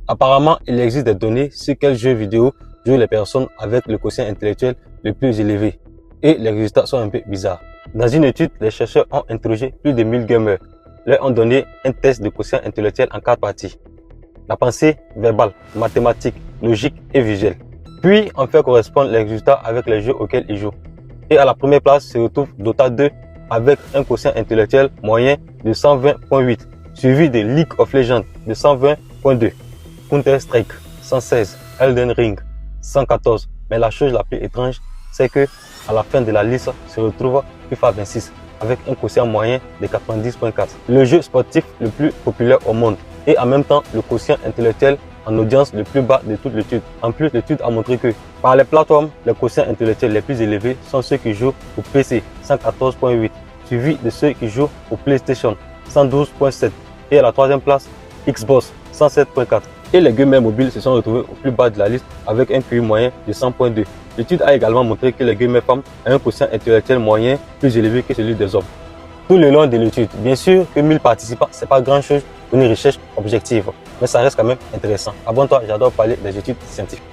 Apparemment, il existe des données sur quels jeux vidéo jouent les personnes avec le quotient intellectuel le plus élevé. Et les résultats sont un peu bizarres. Dans une étude, les chercheurs ont interrogé plus de 1000 gamers. Leur ont donné un test de quotient intellectuel en 4 parties. La pensée verbale, mathématique, logique et visuelle. Puis, on fait correspondre les résultats avec les jeux auxquels ils jouent. Et à la première place se retrouve Dota 2 avec un quotient intellectuel moyen de 120.8, suivi de League of Legends de 120.2, Counter-Strike 116, Elden Ring 114. Mais la chose la plus étrange, c'est que à la fin de la liste se retrouve FIFA 26 avec un quotient moyen de 90.4. Le jeu sportif le plus populaire au monde et en même temps le quotient intellectuel en audience le plus bas de toute l'étude. En plus, l'étude a montré que par les plateformes, les quotients intellectuels les plus élevés sont ceux qui jouent au PC 114.8, suivi de ceux qui jouent au PlayStation 112.7 et à la troisième place Xbox 107.4. Et les gamers mobiles se sont retrouvés au plus bas de la liste avec un QI moyen de 100.2. L'étude a également montré que les gamers femmes ont un quotient intellectuel moyen plus élevé que celui des hommes. Tout le long de l'étude, bien sûr que 1000 participants, c'est pas grand chose pour une recherche objective, mais ça reste quand même intéressant. Abonne-toi, j'adore parler des études scientifiques.